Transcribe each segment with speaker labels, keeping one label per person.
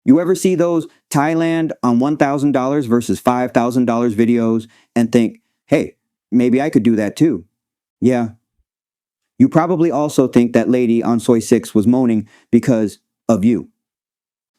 Speaker 1: You ever see those Thailand on $1,000 versus $5,000 videos and think, hey, maybe I could do that too? Yeah. You probably also think that lady on Soy 6 was moaning because of you.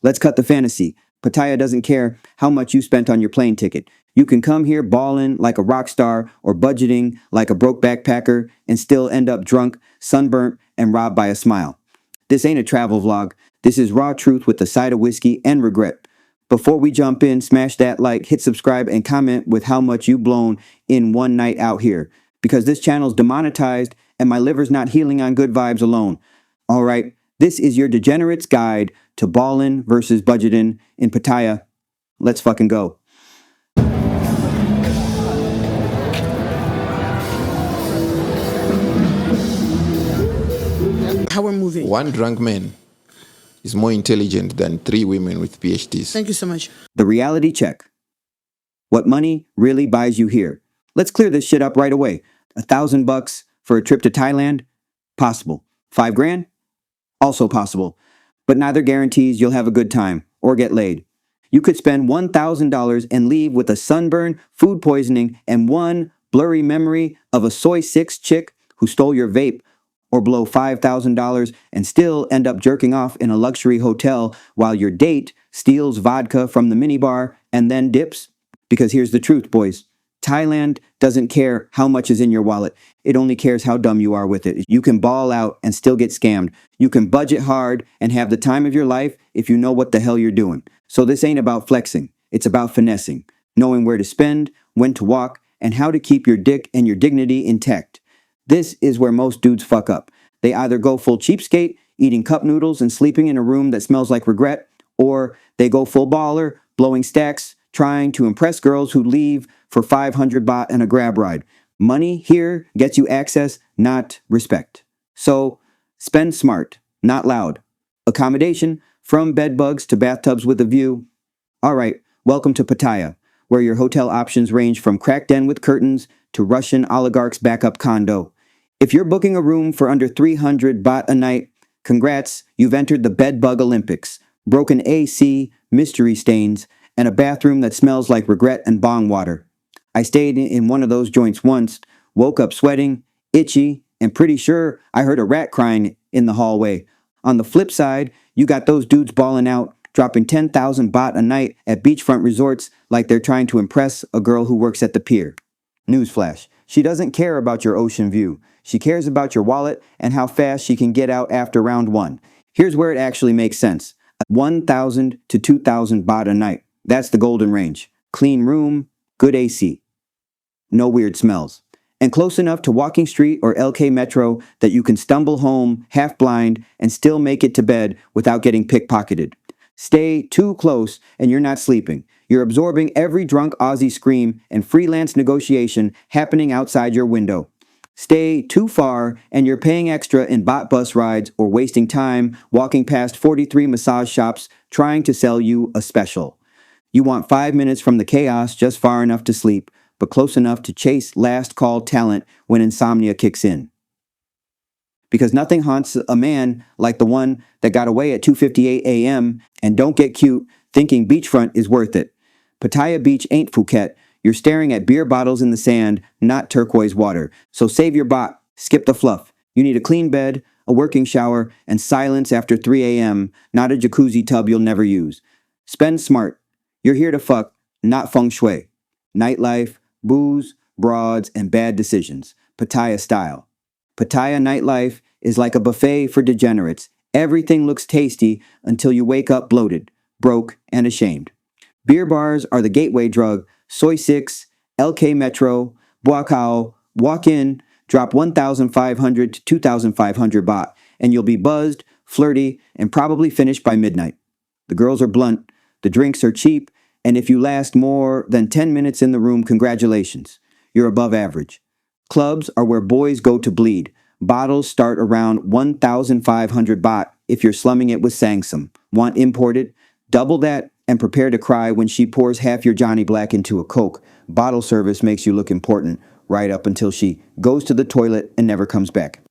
Speaker 1: Let's cut the fantasy. Pattaya doesn't care how much you spent on your plane ticket. You can come here ballin' like a rock star or budgeting like a broke backpacker and still end up drunk, sunburnt, and robbed by a smile. This ain't a travel vlog. This is raw truth with a side of whiskey and regret. Before we jump in, smash that like, hit subscribe, and comment with how much you blown in one night out here. Because this channel's demonetized and my liver's not healing on good vibes alone. All right, this is your Degenerate's guide to Ballin versus Budgetin in Pattaya. Let's fucking go.
Speaker 2: How we're moving.
Speaker 3: One drunk man is more intelligent than 3 women with PhDs.
Speaker 2: Thank you so much.
Speaker 1: The reality check. What money really buys you here? Let's clear this shit up right away. $1,000 for a trip to Thailand? Possible. $5,000? Also possible. But neither guarantees you'll have a good time or get laid. You could spend $1,000 and leave with a sunburn, food poisoning, and one blurry memory of a Soy 6 chick who stole your vape, or blow $5,000 and still end up jerking off in a luxury hotel while your date steals vodka from the minibar and then dips. Because here's the truth, boys. Thailand doesn't care how much is in your wallet. It only cares how dumb you are with it. You can ball out and still get scammed. You can budget hard and have the time of your life if you know what the hell you're doing. So this ain't about flexing. It's about finessing, knowing where to spend, when to walk, and how to keep your dick and your dignity intact. This is where most dudes fuck up. They either go full cheapskate, eating cup noodles and sleeping in a room that smells like regret, or they go full baller, blowing stacks, trying to impress girls who leave for 500 baht and a grab ride. Money here gets you access, not respect. So spend smart, not loud. Accommodation, from bed bugs to bathtubs with a view. All right, welcome to Pattaya, where your hotel options range from crack den with curtains to Russian oligarch's backup condo. If you're booking a room for under 300 baht a night, congrats, you've entered the bed bug Olympics. Broken AC, mystery stains, and a bathroom that smells like regret and bong water. I stayed in one of those joints once, woke up sweating, itchy, and pretty sure I heard a rat crying in the hallway. On the flip side, you got those dudes balling out, dropping 10,000 baht a night at beachfront resorts like they're trying to impress a girl who works at the pier. Newsflash, she doesn't care about your ocean view. She cares about your wallet and how fast she can get out after round 1. Here's where it actually makes sense. 1,000 to 2,000 baht a night. That's the golden range. Clean room, good AC. No weird smells. And close enough to Walking Street or LK Metro that you can stumble home half blind and still make it to bed without getting pickpocketed. Stay too close and you're not sleeping. You're absorbing every drunk Aussie scream and freelance negotiation happening outside your window. Stay too far and you're paying extra in baht bus rides or wasting time walking past 43 massage shops trying to sell you a special. You want 5 minutes from the chaos, just far enough to sleep, but close enough to chase last call talent when insomnia kicks in. Because nothing haunts a man like the one that got away at 2:58 a.m. and don't get cute thinking beachfront is worth it. Pattaya Beach ain't Phuket. You're staring at beer bottles in the sand, not turquoise water. So save your baht, skip the fluff. You need a clean bed, a working shower, and silence after 3 a.m., not a jacuzzi tub you'll never use. Spend smart. You're here to fuck, not feng shui. Nightlife, booze, broads, and bad decisions. Pattaya style. Pattaya nightlife is like a buffet for degenerates. Everything looks tasty until you wake up bloated, broke, and ashamed. Beer bars are the gateway drug. Soy 6, LK Metro, Buakao, walk in, drop 1,500 to 2,500 baht, and you'll be buzzed, flirty, and probably finished by midnight. The girls are blunt, the drinks are cheap, and if you last more than 10 minutes in the room, congratulations. You're above average. Clubs are where boys go to bleed. Bottles start around 1,500 baht if you're slumming it with Sangsum. Want imported? Double that and prepare to cry when she pours half your Johnny Black into a Coke. Bottle service makes you look important right up until she goes to the toilet and never comes back.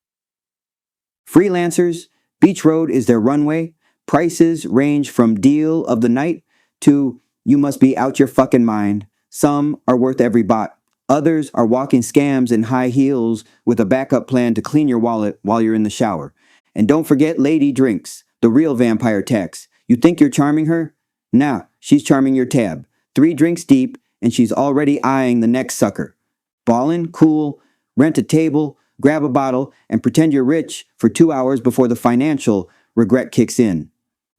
Speaker 1: Freelancers, Beach Road is their runway. Prices range from deal of the night to you must be out your fucking mind. Some are worth every baht. Others are walking scams in high heels with a backup plan to clean your wallet while you're in the shower. And don't forget lady drinks, the real vampire tax. You think you're charming her? Nah, she's charming your tab. 3 drinks deep, and she's already eyeing the next sucker. Ballin', cool, rent a table, grab a bottle, and pretend you're rich for 2 hours before the financial regret kicks in.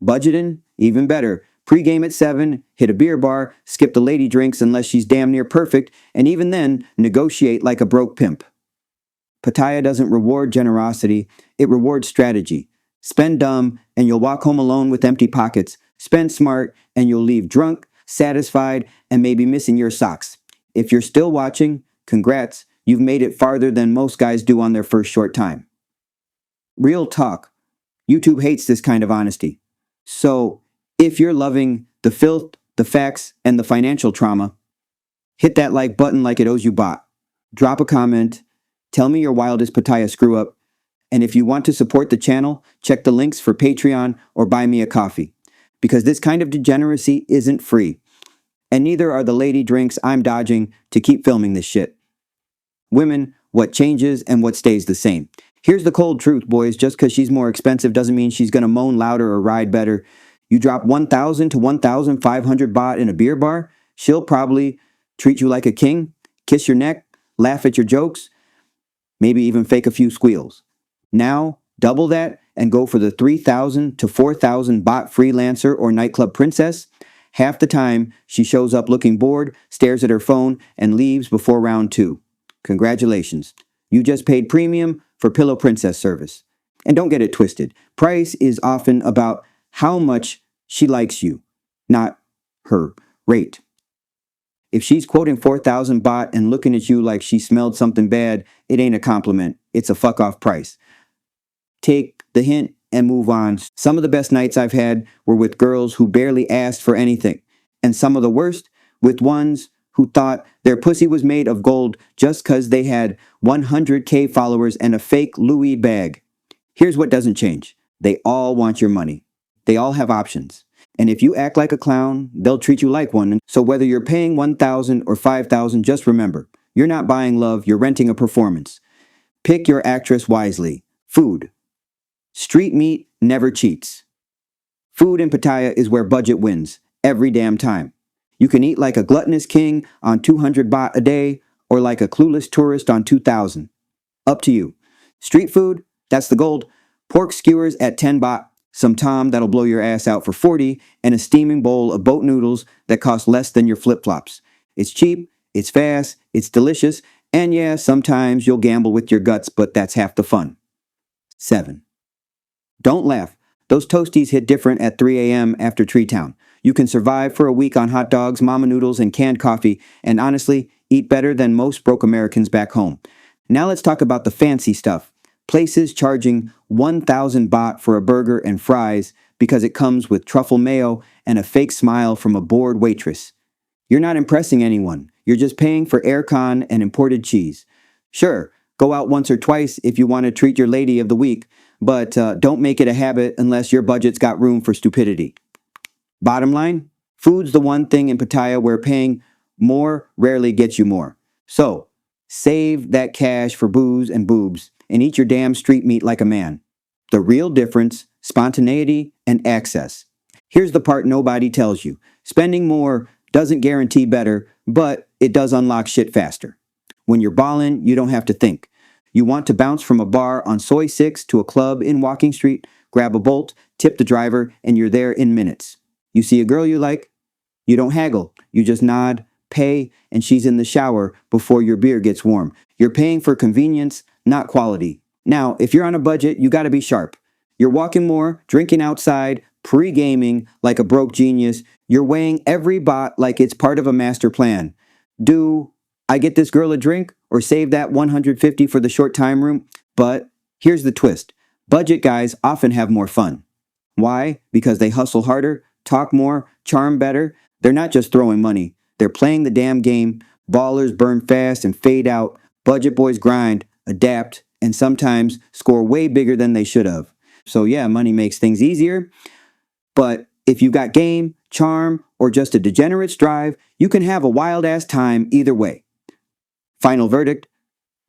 Speaker 1: Budgetin', even better. Pre-game at 7, hit a beer bar, skip the lady drinks unless she's damn near perfect, and even then, negotiate like a broke pimp. Pattaya doesn't reward generosity, it rewards strategy. Spend dumb, and you'll walk home alone with empty pockets. Spend smart, and you'll leave drunk, satisfied, and maybe missing your socks. If you're still watching, congrats, you've made it farther than most guys do on their first short time. Real talk. YouTube hates this kind of honesty. So, if you're loving the filth, the facts, and the financial trauma, hit that like button like it owes you baht. Drop a comment, tell me your wildest Pattaya screw up, and if you want to support the channel, check the links for Patreon or buy me a coffee. Because this kind of degeneracy isn't free. And neither are the lady drinks I'm dodging to keep filming this shit. Women, what changes and what stays the same. Here's the cold truth, boys. Just because she's more expensive doesn't mean she's going to moan louder or ride better. You drop 1,000 to 1,500 baht in a beer bar, she'll probably treat you like a king, kiss your neck, laugh at your jokes, maybe even fake a few squeals. Now, double that and go for the 3,000 to 4,000 baht freelancer or nightclub princess. Half the time, she shows up looking bored, stares at her phone, and leaves before round 2. Congratulations. You just paid premium for Pillow Princess service. And don't get it twisted. Price is often about how much she likes you, not her rate. If she's quoting 4,000 baht and looking at you like she smelled something bad, it ain't a compliment. It's a fuck off price. Take the hint and move on. Some of the best nights I've had were with girls who barely asked for anything. And some of the worst with ones who thought their pussy was made of gold just because they had 100K followers and a fake Louis bag. Here's what doesn't change. They all want your money. They all have options. And if you act like a clown, they'll treat you like one. So whether you're paying 1,000 or 5,000, just remember, you're not buying love, you're renting a performance. Pick your actress wisely. Food. Street meat never cheats. Food in Pattaya is where budget wins, every damn time. You can eat like a gluttonous king on 200 baht a day, or like a clueless tourist on 2,000. Up to you. Street food, that's the gold. Pork skewers at 10 baht, some tom that'll blow your ass out for 40, and a steaming bowl of boat noodles that cost less than your flip-flops. It's cheap, it's fast, it's delicious, and yeah, sometimes you'll gamble with your guts, but that's half the fun. 7. Don't laugh. Those toasties hit different at 3 a.m. after Tree Town. You can survive for a week on hot dogs, mama noodles, and canned coffee, and honestly, eat better than most broke Americans back home. Now let's talk about the fancy stuff. Places charging 1,000 baht for a burger and fries because it comes with truffle mayo and a fake smile from a bored waitress. You're not impressing anyone. You're just paying for aircon and imported cheese. Sure, go out once or twice if you want to treat your lady of the week, but don't make it a habit unless your budget's got room for stupidity. Bottom line, food's the one thing in Pattaya where paying more rarely gets you more. So, save that cash for booze and boobs and eat your damn street meat like a man. The real difference, spontaneity and access. Here's the part nobody tells you. Spending more doesn't guarantee better, but it does unlock shit faster. When you're ballin', you don't have to think. You want to bounce from a bar on Soy 6 to a club in Walking Street, grab a bolt, tip the driver, and you're there in minutes. You see a girl you like, you don't haggle, you just nod, pay, and she's in the shower before your beer gets warm. You're paying for convenience, not quality. Now, if you're on a budget, you gotta be sharp. You're walking more, drinking outside, pre-gaming like a broke genius. You're weighing every baht like it's part of a master plan. Do I get this girl a drink or save that 150 for the short time room? But here's the twist. Budget guys often have more fun. Why? Because they hustle harder, talk more, charm better. They're not just throwing money. They're playing the damn game. Ballers burn fast and fade out. Budget boys grind, adapt, and sometimes score way bigger than they should have. So yeah, money makes things easier, But if you got game, charm, or just a degenerate's drive, you can have a wild-ass time either way. Final verdict,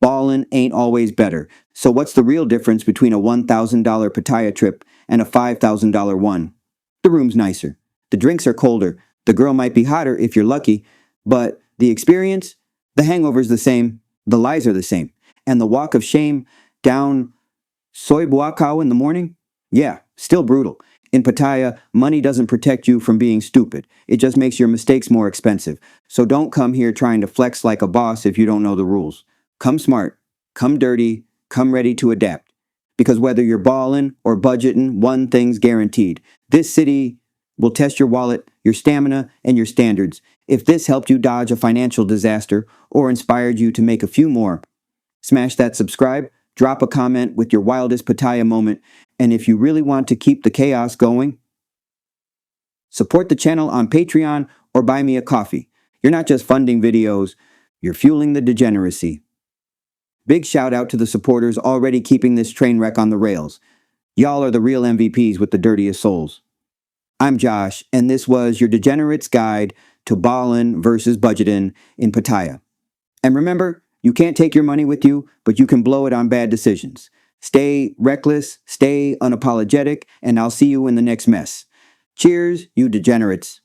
Speaker 1: Ballin ain't always better. So what's the real difference between a $1,000 Pattaya trip and a $5,000 one? The room's nicer. The drinks are colder. The girl might be hotter if you're lucky. But the experience? The hangover's the same. The lies are the same. And the walk of shame down Soy Buakao in the morning? Yeah, still brutal. In Pattaya, money doesn't protect you from being stupid. It just makes your mistakes more expensive. So don't come here trying to flex like a boss if you don't know the rules. Come smart, come dirty, come ready to adapt. Because whether you're ballin' or budgeting, one thing's guaranteed. This city will test your wallet, your stamina, and your standards. If this helped you dodge a financial disaster or inspired you to make a few more, smash that subscribe, drop a comment with your wildest Pattaya moment, and if you really want to keep the chaos going, support the channel on Patreon or buy me a coffee. You're not just funding videos, you're fueling the degeneracy. Big shout out to the supporters already keeping this train wreck on the rails. Y'all are the real MVPs with the dirtiest souls. I'm Josh, and this was your Degenerate's Guide to Ballin versus Budgetin in Pattaya. And remember, you can't take your money with you, but you can blow it on bad decisions. Stay reckless, stay unapologetic, and I'll see you in the next mess. Cheers, you degenerates.